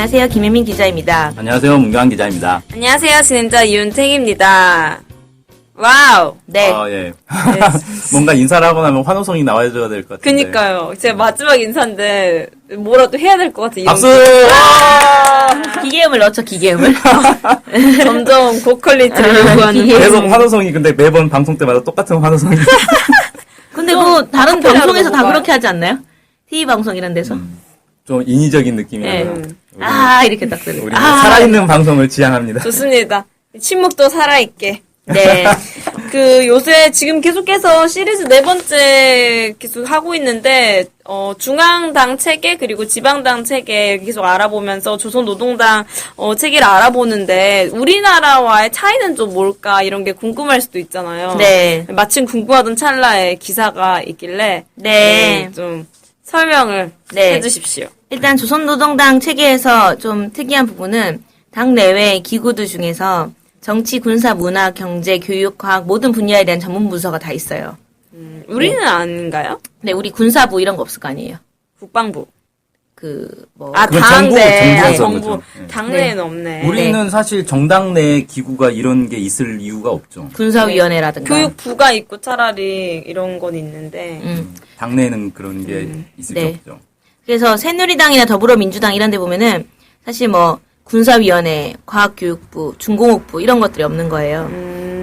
안녕하세요. 김혜민 기자입니다. 안녕하세요. 문경환 기자입니다. 안녕하세요. 진행자 이윤택입니다. 와우. 네. 예. 뭔가 인사를 하고 나면 환호성이 나와줘야 될 것 같은데. 그니까요. 제 마지막 인사인데 뭐라도 해야 될 것 같아. 박수! 기계음을 넣죠, 기계음을. 점점 고퀄리티를 요구하는. 계속 환호성이 근데 매번 방송 때마다 똑같은 환호성이. 근데 뭐 다른 커플이라도 방송에서 다 먹어봐요. 그렇게 하지 않나요? TV 방송 이런 데서. 좀 인위적인 느낌이에요. 네. 아, 이렇게 딱 들어요. 우리는 살아있는 방송을 지향합니다. 좋습니다. 침묵도 살아있게. 네. 요새 지금 계속해서 시리즈 4번째 계속 하고 있는데, 중앙당 체계, 그리고 지방당 체계 계속 알아보면서 조선노동당, 체계를 알아보는데, 우리나라와의 차이는 좀 뭘까, 이런 게 궁금할 수도 있잖아요. 네. 마침 궁금하던 찰나에 기사가 있길래, 네. 좀 설명을 네. 해주십시오. 일단 조선노동당 체계에서 좀 특이한 부분은 당 내외 기구들 중에서 정치, 군사, 문화, 경제, 교육, 과학 모든 분야에 대한 전문 부서가 다 있어요. 우리는 아닌가요? 네, 우리 군사부 이런 거 없을 거 아니에요. 국방부. 뭐 아, 그건 당대. 정부, 정부. 정부죠. 네. 당내에는 없네. 우리는 사실 정당 내 기구가 이런 게 있을 이유가 없죠. 군사위원회라든가. 교육부가 있고 차라리 이런 건 있는데. 당내에는 그런 게 있을 게 네. 없죠. 그래서 새누리당이나 더불어민주당 이런 데 보면은 사실 뭐 군사위원회, 과학교육부, 중공업부 이런 것들이 없는 거예요.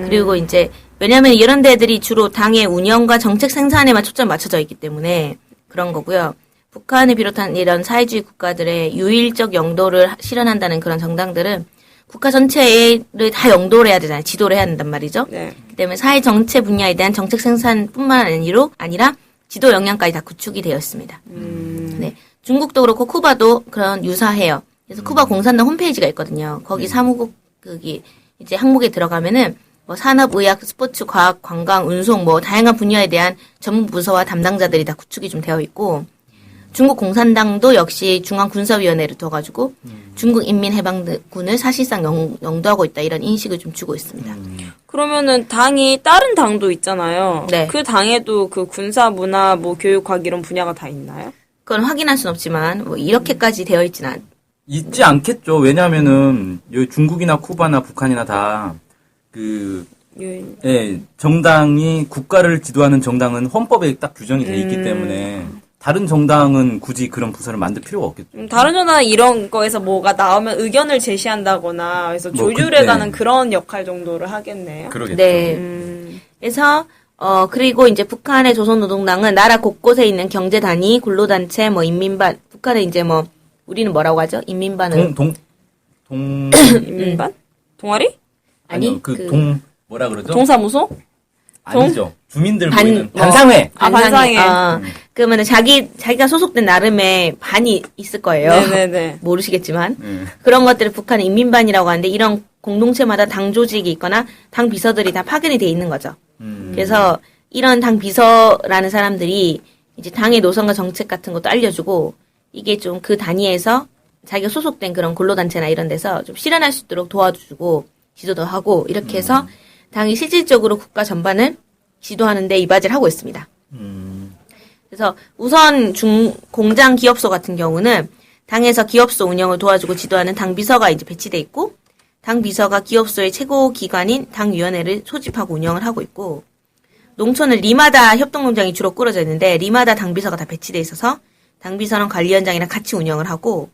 그리고 이제 왜냐면 이런 데들이 주로 당의 운영과 정책 생산에만 초점 맞춰져 있기 때문에 그런 거고요. 북한을 비롯한 이런 사회주의 국가들의 유일적 영도를 실현한다는 그런 정당들은 국가 전체를 다 영도를 해야 되잖아요. 지도를 해야 된단 말이죠. 네. 그 때문에 사회 전체 분야에 대한 정책 생산뿐만 아니라 지도 역량까지 다 구축이 되어 있습니다. 네. 중국도 그렇고 쿠바도 그런 유사해요. 그래서 쿠바 공산당 홈페이지가 있거든요. 거기 사무국이 이제 항목에 들어가면은 뭐 산업, 의학, 스포츠, 과학, 관광, 운송 뭐 다양한 분야에 대한 전문 부서와 담당자들이 다 구축이 좀 되어 있고 중국 공산당도 역시 중앙군사위원회를 둬가지고 중국 인민해방군을 사실상 영도하고 있다 이런 인식을 좀 주고 있습니다. 그러면은 당이 다른 당도 있잖아요. 네. 그 당에도 그 군사, 문화, 뭐 교육, 과학 이런 분야가 다 있나요? 그건 확인할 수는 없지만 뭐 이렇게까지 되어 있지는 있지 않겠죠. 왜냐하면은 여기 중국이나 쿠바나 북한이나 다 정당이 국가를 지도하는 정당은 헌법에 딱 규정이 돼 있기 때문에 다른 정당은 굳이 그런 부서를 만들 필요가 없겠죠. 다른 전화는 이런 거에서 뭐가 나오면 의견을 제시한다거나 그래서 뭐 조율해가는 그런 역할 정도를 하겠네요. 그러겠죠. 네. 그래서 그리고 이제 북한의 조선노동당은 나라 곳곳에 있는 경제단위, 근로단체, 뭐 인민반, 북한에 이제 뭐 우리는 뭐라고 하죠? 인민반을 인민반? 동아리? 아니 뭐라 그러죠? 동사무소? 아니죠. 주민들 반- 모이는 뭐- 반상회. 반상회. 그러면은 자기가 소속된 나름의 반이 있을 거예요. 네네네. 모르시겠지만 그런 것들을 북한의 인민반이라고 하는데 이런 공동체마다 당 조직이 있거나 당 비서들이 다 파견이 돼 있는 거죠. 그래서 이런 당 비서라는 사람들이 이제 당의 노선과 정책 같은 것도 알려주고 이게 좀 그 단위에서 자기가 소속된 그런 근로단체나 이런 데서 좀 실현할 수 있도록 도와주고 지도도 하고 이렇게 해서 당이 실질적으로 국가 전반을 지도하는데 이바지를 하고 있습니다. 그래서 우선 공장 기업소 같은 경우는 당에서 기업소 운영을 도와주고 지도하는 당 비서가 이제 배치돼 있고 당 비서가 기업소의 최고 기관인 당위원회를 소집하고 운영을 하고 있고 농촌은 리마다 협동농장이 주로 꾸려져 있는데 리마다 당 비서가 다 배치돼 있어서 당 비서는 관리위원장이랑 같이 운영을 하고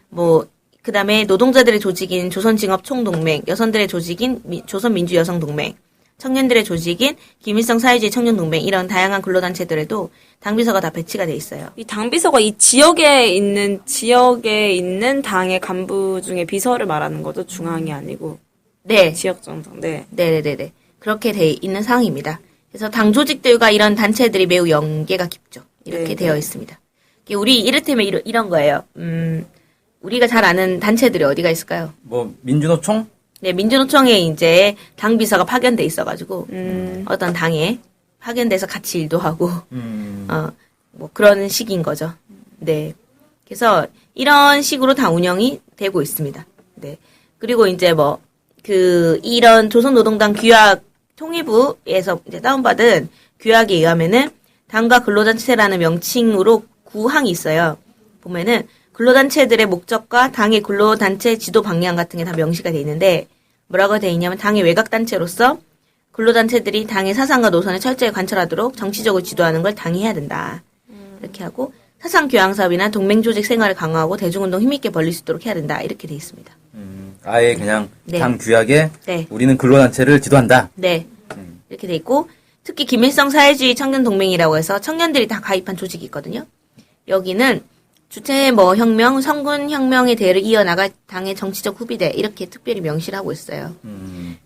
뭐 그다음에 노동자들의 조직인 조선징업총동맹, 여성들의 조직인 조선민주여성동맹, 청년들의 조직인 김일성 사회주의 청년동맹 이런 다양한 근로단체들에도 당비서가 다 배치가 돼 있어요. 이 당비서가 이 지역에 있는 당의 간부 중에 비서를 말하는 거죠. 중앙이 아니고. 네. 지역 정당. 네. 네네네네. 그렇게 돼 있는 상황입니다. 그래서 당 조직들과 이런 단체들이 매우 연계가 깊죠. 이렇게 네네. 되어 있습니다. 우리 이를테면 이런 거예요. 우리가 잘 아는 단체들이 어디가 있을까요? 뭐 민주노총? 네, 민주노총에 이제 당 비서가 파견돼 있어가지고 어떤 당에 파견돼서 같이 일도 하고 뭐 그런 식인 거죠. 네, 그래서 이런 식으로 다 운영이 되고 있습니다. 네, 그리고 이제 뭐 이런 조선노동당 규약 통일부에서 이제 다운받은 규약에 의하면은 당과 근로단체라는 명칭으로 구항이 있어요. 보면은 근로단체들의 목적과 당의 근로단체 지도 방향 같은 게 다 명시가 돼 있는데 뭐라고 돼 있냐면 당의 외곽단체로서 근로단체들이 당의 사상과 노선을 철저히 관철하도록 정치적으로 지도하는 걸 당이 해야 된다. 이렇게 하고 사상 교양 사업이나 동맹 조직 생활을 강화하고 대중운동 힘있게 벌릴 수 있도록 해야 된다. 이렇게 돼 있습니다. 아예 그냥 네. 당 규약에 네. 우리는 근로단체를 지도한다. 네. 이렇게 돼 있고 특히 김일성 사회주의 청년동맹이라고 해서 청년들이 다 가입한 조직이 있거든요. 여기는 주체 혁명, 성군혁명의 대를 이어나갈 당의 정치적 후비대 이렇게 특별히 명시를 하고 있어요.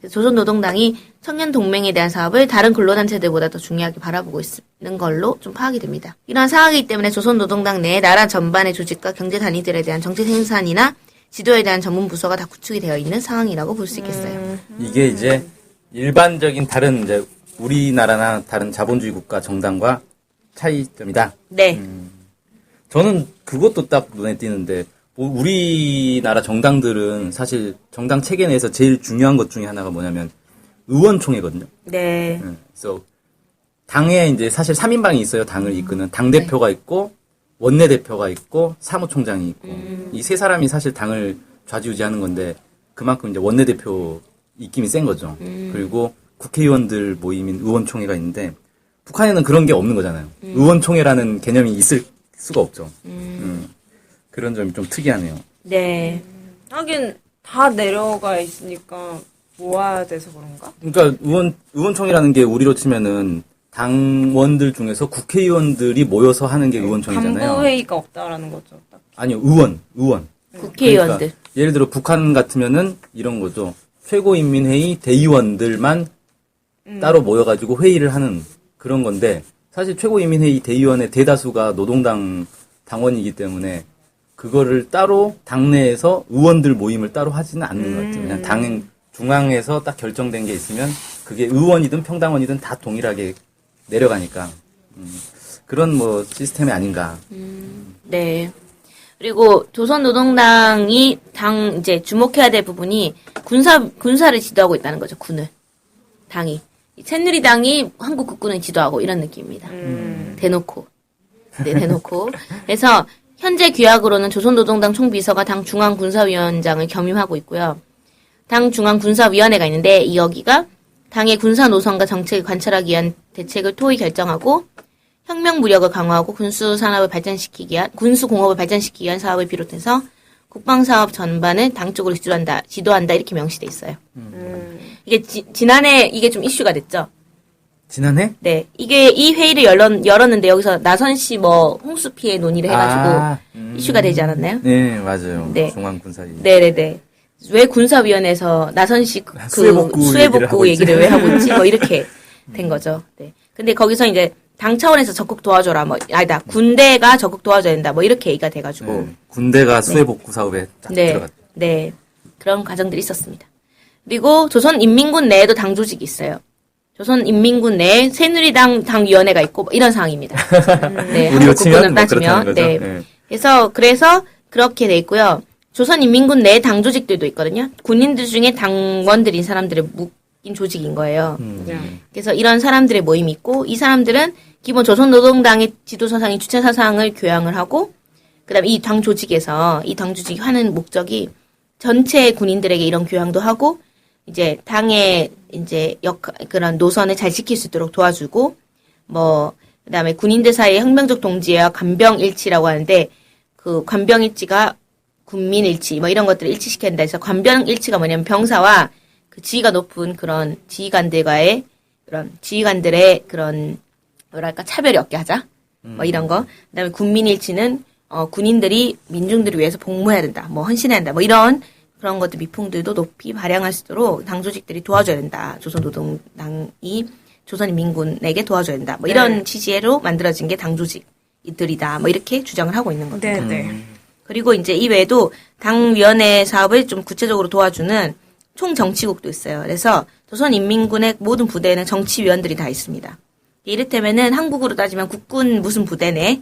그래서 조선노동당이 청년동맹에 대한 사업을 다른 근로단체들보다 더 중요하게 바라보고 있는 걸로 좀 파악이 됩니다. 이러한 상황이기 때문에 조선노동당 내 나라 전반의 조직과 경제단위들에 대한 정치 생산이나 지도에 대한 전문 부서가 다 구축이 되어 있는 상황이라고 볼 수 있겠어요. 이게 이제 일반적인 다른 이제 우리나라나 다른 자본주의 국가 정당과 차이점이다. 네. 저는 그것도 딱 눈에 띄는데 우리나라 정당들은 사실 정당 체계 내에서 제일 중요한 것 중에 하나가 뭐냐면 의원총회거든요. 네. 그래서 당에 이제 사실 3인방이 있어요. 당을 이끄는 당대표가 있고 원내대표가 있고 사무총장이 있고 이 세 사람이 사실 당을 좌지우지하는 건데 그만큼 이제 원내대표 입김이 센 거죠. 그리고 국회의원들 모임인 의원총회가 있는데 북한에는 그런 게 없는 거잖아요. 의원총회라는 개념이 있을 수가 없죠. 그런 점이 좀 특이하네요. 네. 하긴 다 내려가 있으니까 모아야 돼서 그런가? 그러니까 의원총회라는 게 우리로 치면은 당원들 중에서 국회의원들이 모여서 하는 게 의원총회잖아요. 당부회의가 없다라는 거죠. 딱. 아니요, 의원. 국회의원들. 그러니까 예를 들어 북한 같으면은 이런 거죠. 최고인민회의 대의원들만 따로 모여가지고 회의를 하는 그런 건데 사실 최고인민회의 대의원의 대다수가 노동당 당원이기 때문에 그거를 따로 당내에서 의원들 모임을 따로 하지는 않는 것 같아요. 그냥 당 중앙에서 딱 결정된 게 있으면 그게 의원이든 평당원이든 다 동일하게 내려가니까 그런 시스템이 아닌가. 네. 그리고 조선노동당이 이제 주목해야 될 부분이 군사를 지도하고 있다는 거죠, 군을. 당이. 새누리당이 한국 국군을 지도하고 이런 느낌입니다. 대놓고. 네, 대놓고. 그래서 현재 규약으로는 조선노동당 총비서가 당 중앙군사위원장을 겸임하고 있고요. 당 중앙군사위원회가 있는데 여기가 당의 군사 노선과 정책을 관철하기 위한 대책을 토의 결정하고 혁명 무력을 강화하고 군수 공업을 발전시키기 위한 사업을 비롯해서 국방 사업 전반을 당 쪽으로 지도한다 이렇게 명시돼 있어요. 이게 지난해 이게 좀 이슈가 됐죠. 지난해? 네, 이게 이 회의를 열었는데 여기서 나선 씨 홍수 피해 논의를 해가지고 이슈가 되지 않았나요? 네, 맞아요. 네. 중앙군사위. 네네네. 왜 군사위원회에서 나선 씨 수해복구 얘기를 왜 하고 있지? 이렇게 된 거죠. 네. 근데 거기서 이제 당 차원에서 적극 도와줘라. 아니다. 군대가 적극 도와줘야 된다. 이렇게 얘기가 돼가지고. 군대가 수해복구 사업에 딱 들어갔죠. 네. 그런 과정들이 있었습니다. 그리고 조선인민군 내에도 당 조직이 있어요. 조선인민군 내에 새누리당 당위원회가 있고 이런 상황입니다. 네. 한국 국군을 따지면. 네. 그래서 그렇게 돼 있고요. 조선인민군 내 당 조직들도 있거든요. 군인들 중에 당원들인 사람들의 묶인 조직인 거예요. 그래서 이런 사람들의 모임이 있고 이 사람들은 기본 조선노동당의 지도사상인 주체사상을 교양을 하고 그다음에 이 당 조직이 하는 목적이 전체 군인들에게 이런 교양도 하고 이제 당의 이제 그런 노선을 잘 지킬 수 있도록 도와주고 그다음에 군인들 사이의 혁명적 동지와 관병일치라고 하는데 그 관병일치가 군민일치 이런 것들을 일치시켜야 된다 해서 관병일치가 뭐냐면 병사와 그 지위가 높은 그런 지휘관들의 그런 뭐랄까 차별이 없게 하자 이런 거. 그다음에 군민일치는 군인들이 민중들을 위해서 복무해야 된다, 헌신해야 된다, 이런 그런 것들 미풍들도 높이 발양할 수 있도록 당 조직들이 도와줘야 된다. 조선노동당이 조선인민군에게 도와줘야 된다. 이런 취지로 만들어진 게 당 조직들이다. 이렇게 주장을 하고 있는 겁니다. 네. 그리고 이제 이외에도 당위원회 사업을 좀 구체적으로 도와주는 총정치국도 있어요. 그래서 조선인민군의 모든 부대에는 정치위원들이 다 있습니다. 이를테면은 한국으로 따지면 국군 무슨 부대네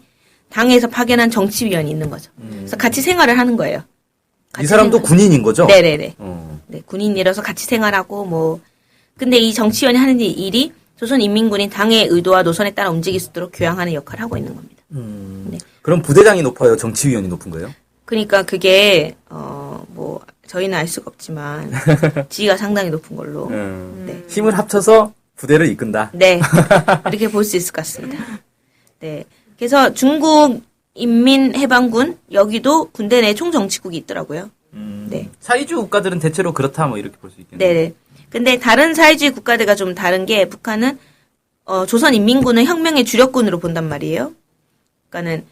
당에서 파견한 정치위원이 있는 거죠. 그래서 같이 생활을 하는 거예요. 이 사람도 군인인 거죠? 네네네. 네, 군인이라서 같이 생활하고 근데 이 정치위원이 하는 일이 조선인민군이 당의 의도와 노선에 따라 움직일 수 있도록 교양하는 역할을 하고 있는 겁니다. 그럼 부대장이 높아요? 정치위원이 높은 거예요? 그러니까 그게 뭐 저희는 알 수가 없지만 지위가 상당히 높은 걸로. 네. 힘을 합쳐서 부대를 이끈다. 네. 이렇게 볼 수 있을 것 같습니다. 네. 그래서 중국 인민해방군 여기도 군대 내 총정치국이 있더라고요. 네. 사회주의 국가들은 대체로 그렇다 뭐 이렇게 볼 수 있겠네요. 네네. 근데 다른 사회주의 국가들과 좀 다른 게 북한은 조선인민군을 혁명의 주력군으로 본단 말이에요. 그러니까는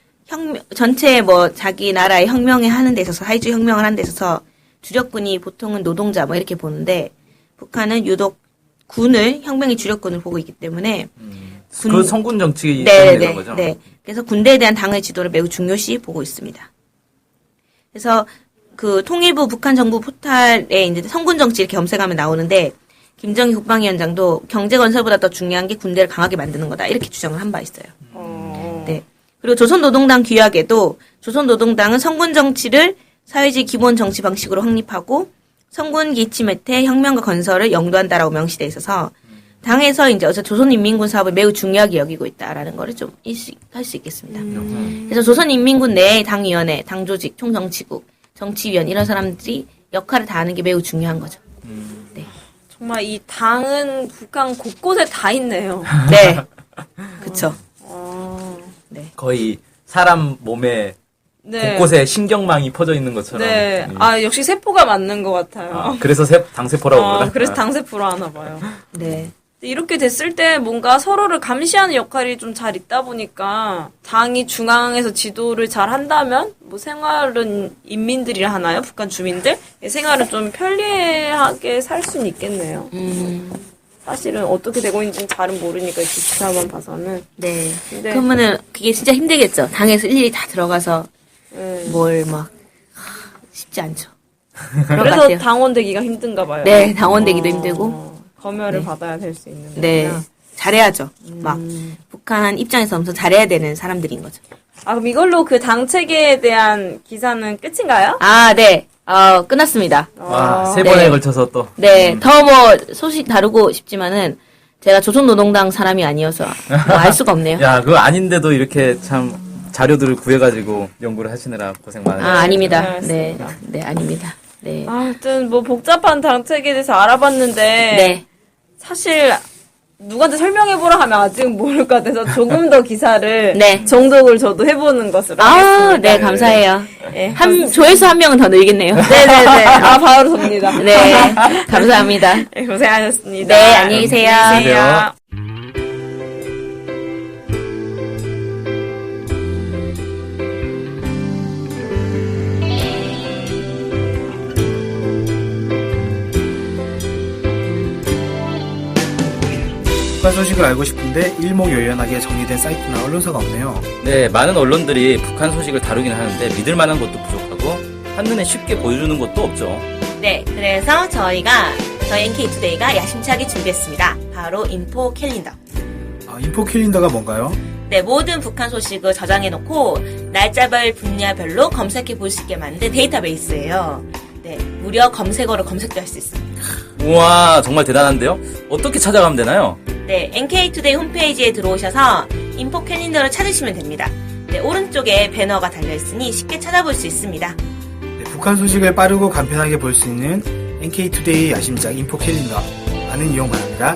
전체 뭐 자기 나라의 혁명에 하는 데 있어서 사회주의 혁명을 하는 데 있어서 주력군이 보통은 노동자 뭐 이렇게 보는데 북한은 유독 군을 혁명의 주력군을 보고 있기 때문에 그 성군 정치 네, 때문에 네, 그런 거죠. 네. 그래서 군대에 대한 당의 지도를 매우 중요시 보고 있습니다. 그래서 그 통일부 북한 정부 포탈에 이제 성군 정치 이렇게 검색하면 나오는데 김정희 국방위원장도 경제 건설보다 더 중요한 게 군대를 강하게 만드는 거다 이렇게 주장을 한 바 있어요. 네. 그리고 조선노동당 규약에도 조선노동당은 성군 정치를 사회주의 기본 정치 방식으로 확립하고 성군 기치 맺태 혁명과 건설을 영도한다라고 명시돼 있어서 당에서 이제 조선인민군 사업을 매우 중요하게 여기고 있다라는 거를 좀 할 수 있겠습니다. 그래서 조선인민군 내의 당위원회, 당조직, 총정치국, 정치위원 이런 사람들이 역할을 다하는 게 매우 중요한 거죠. 네. 정말 이 당은 북한 곳곳에 다 있네요. 네. 그쵸. 네. 거의 사람 몸에 네. 곳곳에 신경망이 퍼져 있는 것처럼. 네. 아, 역시 세포가 맞는 것 같아요. 그래서 당세포라고 그러나? 그래서 당세포로 하나 봐요. 네. 이렇게 됐을 때 뭔가 서로를 감시하는 역할이 좀 잘 있다 보니까 당이 중앙에서 지도를 잘 한다면 뭐 생활은 인민들이라 하나요? 북한 주민들? 생활은 좀 편리하게 살 수는 있겠네요. 사실은 어떻게 되고 있는지는 잘은 모르니까 이렇게 기사만 봐서는. 네. 근데- 그러면은 그게 진짜 힘들겠죠. 당에서 일일이 다 들어가서 네. 뭘 막 쉽지 않죠. 그럴 것 그래서 같아요. 당원 되기가 힘든가 봐요. 네, 당원 되기도 힘들고. 검열을 네. 받아야 될 수 있는 네. 거구나. 잘해야죠. 막 북한 입장에서 엄청 잘해야 되는 사람들인 거죠. 아, 그럼 이걸로 그 당 체계에 대한 기사는 끝인가요? 아, 네. 끝났습니다. 와, 네. 3번에 네. 걸쳐서 또. 네, 더 뭐 소식 다루고 싶지만은 제가 조선노동당 사람이 아니어서 뭐 알 수가 없네요. 야, 그거 아닌데도 이렇게 참 자료들을 구해가지고 연구를 하시느라 고생 많으셨어요. 아닙니다. 네, 네, 알겠습니다. 네, 아닙니다. 네. 아무튼 뭐 복잡한 당 체계에 대해서 알아봤는데 네. 사실 누구한테 설명해보라 하면 아직 모를 것 같아서 조금 더 기사를 네. 정독을 저도 해보는 것으로 하겠습니다. 네, 감사해요. 네, 조회수 한 명은 더 늘겠네요. 네네네. 아, 바로 접니다. 네, 감사합니다. 네, 고생하셨습니다. 네, 안녕히 계세요. 안녕히 계세요. 계세요. 북한 소식을 알고 싶은데 일목요연하게 정리된 사이트나 언론사가 없네요. 네, 많은 언론들이 북한 소식을 다루긴 하는데 믿을 만한 것도 부족하고 한눈에 쉽게 보여주는 것도 없죠. 네, 그래서 저희 NK투데이가 야심차게 준비했습니다. 바로 인포 캘린더. 인포 캘린더가 뭔가요? 네, 모든 북한 소식을 저장해놓고 날짜별 분야별로 검색해 볼 수 있게 만든 데이터베이스예요. 네, 무려 검색어로 검색도 할 수 있습니다. 우와, 정말 대단한데요? 어떻게 찾아가면 되나요? 네, NK투데이 홈페이지에 들어오셔서 인포 캘린더를 찾으시면 됩니다. 네, 오른쪽에 배너가 달려있으니 쉽게 찾아볼 수 있습니다. 네, 북한 소식을 빠르고 간편하게 볼 수 있는 NK투데이 야심작 인포 캘린더 많은 이용 바랍니다.